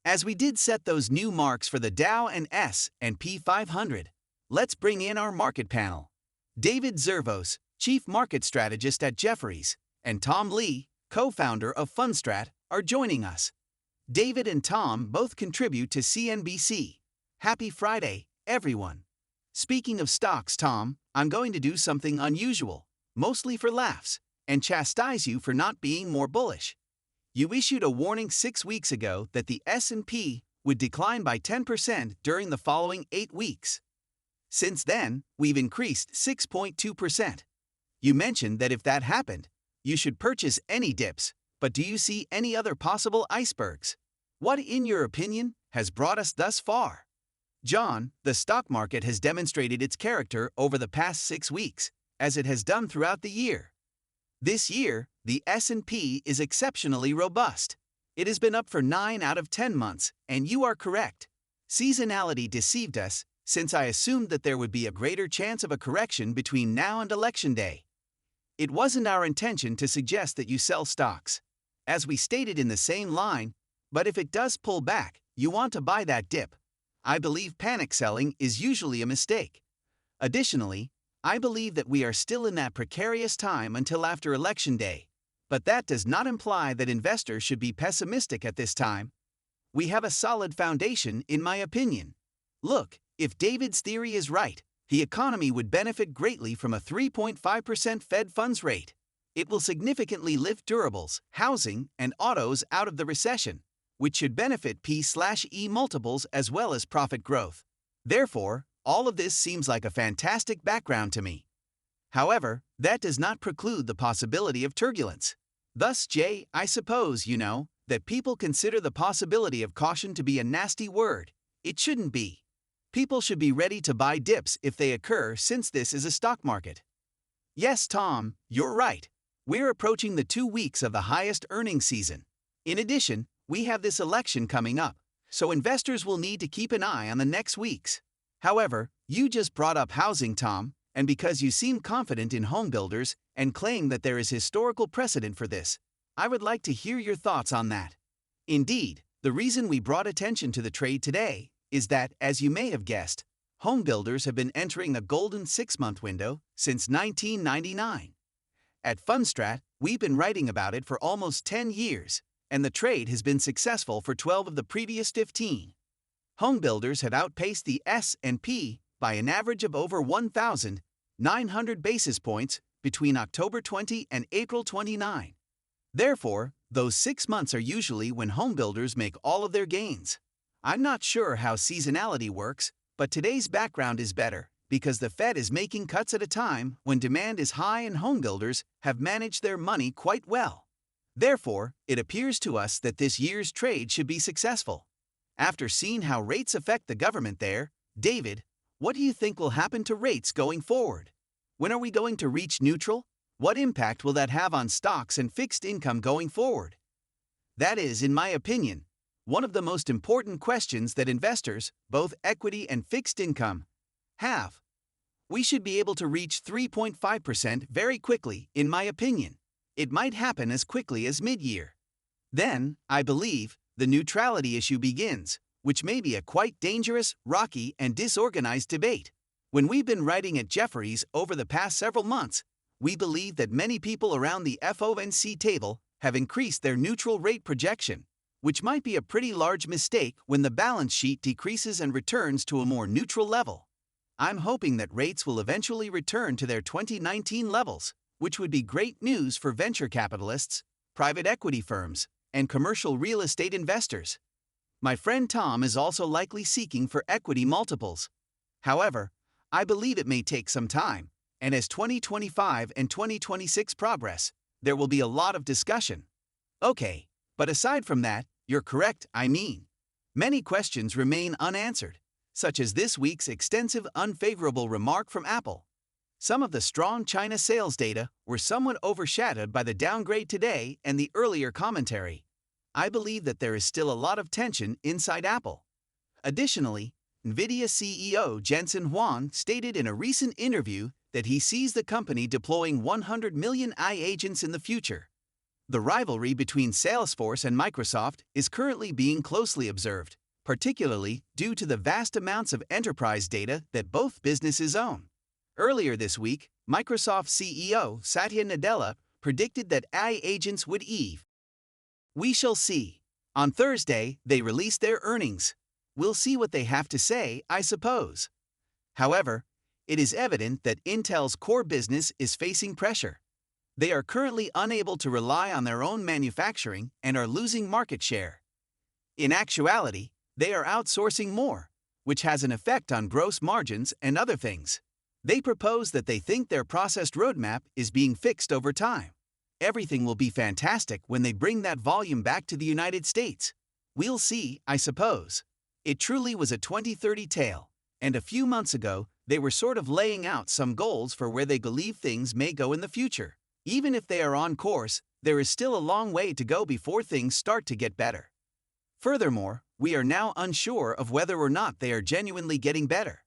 As we did set those new marks for the Dow and S&P 500, let's bring in our market panel. David Zervos, Chief Market Strategist at Jefferies, and Tom Lee, co-founder of Fundstrat, are joining us. David and Tom both contribute to CNBC. Happy Friday, everyone. Speaking of stocks, Tom, I'm going to do something unusual, mostly for laughs, and chastise you for not being more bullish. You issued a warning 6 weeks ago that the S&P would decline by 10% during the following 8 weeks. Since then, we've increased 6.2%. You mentioned that if that happened, you should purchase any dips, but do you see any other possible icebergs? What, in your opinion, has brought us thus far? John, the stock market has demonstrated its character over the past 6 weeks, as it has done throughout the year. This year, the S&P is exceptionally robust. It has been up for 9 out of 10 months, and you are correct. Seasonality deceived us, since I assumed that there would be a greater chance of a correction between now and Election Day. It wasn't our intention to suggest that you sell stocks. As we stated in the same line, but if it does pull back, you want to buy that dip. I believe panic selling is usually a mistake. Additionally, I believe that we are still in that precarious time until after Election Day, but that does not imply that investors should be pessimistic at this time. We have a solid foundation, in my opinion. Look, if David's theory is right, the economy would benefit greatly from a 3.5% Fed funds rate. It will significantly lift durables, housing, and autos out of the recession, which should benefit P/E multiples as well as profit growth. Therefore, all of this seems like a fantastic background to me. However, that does not preclude the possibility of turbulence. Thus, Jay, I suppose you know that people consider the possibility of caution to be a nasty word. It shouldn't be. People should be ready to buy dips if they occur, since this is a stock market. Yes, Tom, you're right. We're approaching the 2 weeks of the highest earnings season. In addition, we have this election coming up, so investors will need to keep an eye on the next weeks. However, you just brought up housing, Tom, and because you seem confident in home builders and claim that there is historical precedent for this, I would like to hear your thoughts on that. Indeed, the reason we brought attention to the trade today is that, as you may have guessed, home builders have been entering a golden 6-month window since 1999. At Fundstrat, we've been writing about it for almost 10 years, and the trade has been successful for 12 of the previous 15. Home builders have outpaced the S&P by an average of over 1,900 basis points between October 20 and April 29. Therefore, those 6 months are usually when home builders make all of their gains. I'm not sure how seasonality works, but today's background is better because the Fed is making cuts at a time when demand is high and home builders have managed their money quite well. Therefore, it appears to us that this year's trade should be successful. After seeing how rates affect the government there, David, what do you think will happen to rates going forward? When are we going to reach neutral? What impact will that have on stocks and fixed income going forward? That is, in my opinion, one of the most important questions that investors, both equity and fixed income, have. We should be able to reach 3.5% very quickly, in my opinion. It might happen as quickly as mid-year. Then, I believe, the neutrality issue begins, which may be a quite dangerous, rocky, and disorganized debate. When we've been writing at Jefferies over the past several months, we believe that many people around the FOMC table have increased their neutral rate projection, which might be a pretty large mistake when the balance sheet decreases and returns to a more neutral level. I'm hoping that rates will eventually return to their 2019 levels, which would be great news for venture capitalists, private equity firms, and commercial real estate investors. My friend Tom is also likely seeking for equity multiples. However, I believe it may take some time, and as 2025 and 2026 progress, there will be a lot of discussion. Okay, but aside from that, you're correct, I mean. Many questions remain unanswered, such as this week's extensive unfavorable remark from Apple. Some of the strong China sales data were somewhat overshadowed by the downgrade today and the earlier commentary. I believe that there is still a lot of tension inside Apple. Additionally, Nvidia CEO Jensen Huang stated in a recent interview that he sees the company deploying 100 million AI agents in the future. The rivalry between Salesforce and Microsoft is currently being closely observed, particularly due to the vast amounts of enterprise data that both businesses own. Earlier this week, Microsoft CEO Satya Nadella predicted that AI agents would evolve. We shall see. On Thursday, they released their earnings. We'll see what they have to say, I suppose. However, it is evident that Intel's core business is facing pressure. They are currently unable to rely on their own manufacturing and are losing market share. In actuality, they are outsourcing more, which has an effect on gross margins and other things. They propose that they think their processed roadmap is being fixed over time. Everything will be fantastic when they bring that volume back to the United States. We'll see, I suppose. It truly was a 2030 tale, and a few months ago, they were sort of laying out some goals for where they believe things may go in the future. Even if they are on course, there is still a long way to go before things start to get better. Furthermore, we are now unsure of whether or not they are genuinely getting better.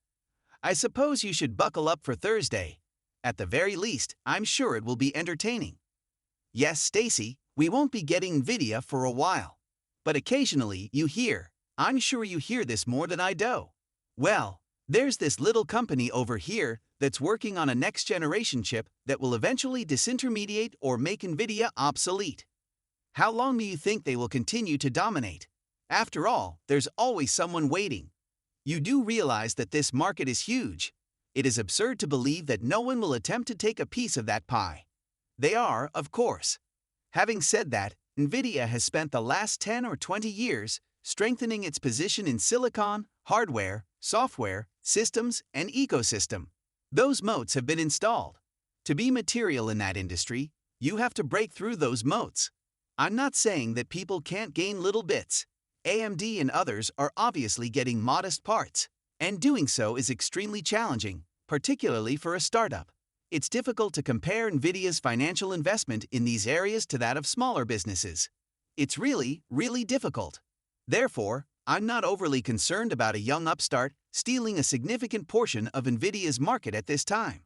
I suppose you should buckle up for Thursday. At the very least, I'm sure it will be entertaining. Yes, Stacy, we won't be getting Nvidia for a while. But occasionally I'm sure you hear this more than I do. Well, there's this little company over here that's working on a next-generation chip that will eventually disintermediate or make Nvidia obsolete. How long do you think they will continue to dominate? After all, there's always someone waiting. You do realize that this market is huge. It is absurd to believe that no one will attempt to take a piece of that pie. They are, of course. Having said that, Nvidia has spent the last 10 or 20 years strengthening its position in silicon, hardware, software, systems, and ecosystem. Those moats have been installed. To be material in that industry, you have to break through those moats. I'm not saying that people can't gain little bits. AMD and others are obviously getting modest parts, and doing so is extremely challenging, particularly for a startup. It's difficult to compare Nvidia's financial investment in these areas to that of smaller businesses. It's really, really difficult. Therefore, I'm not overly concerned about a young upstart stealing a significant portion of Nvidia's market at this time.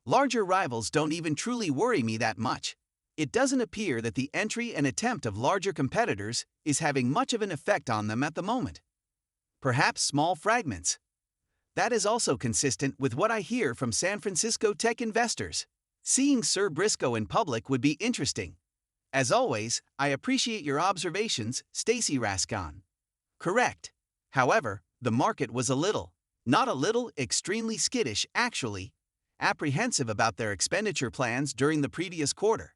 Larger rivals don't even truly worry me that much. It doesn't appear that the entry and attempt of larger competitors is having much of an effect on them at the moment. Perhaps small fragments. That is also consistent with what I hear from San Francisco tech investors. Seeing Sir Briscoe in public would be interesting. As always, I appreciate your observations, Stacy Rascon. Correct. However, the market was not a little, extremely skittish actually, apprehensive about their expenditure plans during the previous quarter.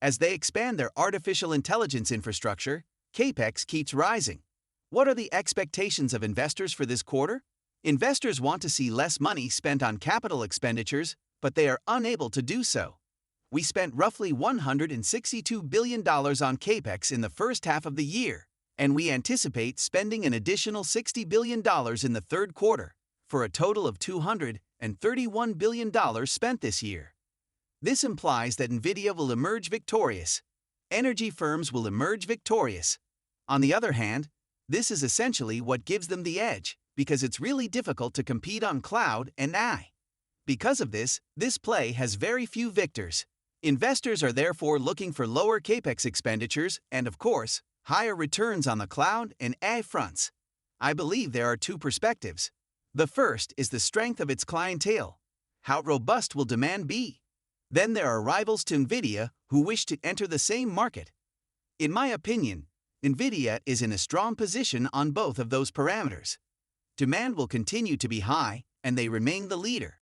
As they expand their artificial intelligence infrastructure, CapEx keeps rising. What are the expectations of investors for this quarter? Investors want to see less money spent on capital expenditures, but they are unable to do so. We spent roughly $162 billion on CapEx in the first half of the year, and we anticipate spending an additional $60 billion in the third quarter, for a total of $231 billion spent this year. This implies that Nvidia will emerge victorious. Energy firms will emerge victorious. On the other hand, this is essentially what gives them the edge, because it's really difficult to compete on cloud and AI. Because of this play has very few victors. Investors are therefore looking for lower capex expenditures and, of course, higher returns on the cloud and AI fronts. I believe there are two perspectives. The first is the strength of its clientele. How robust will demand be? Then there are rivals to Nvidia who wish to enter the same market. In my opinion, Nvidia is in a strong position on both of those parameters. Demand will continue to be high, and they remain the leader.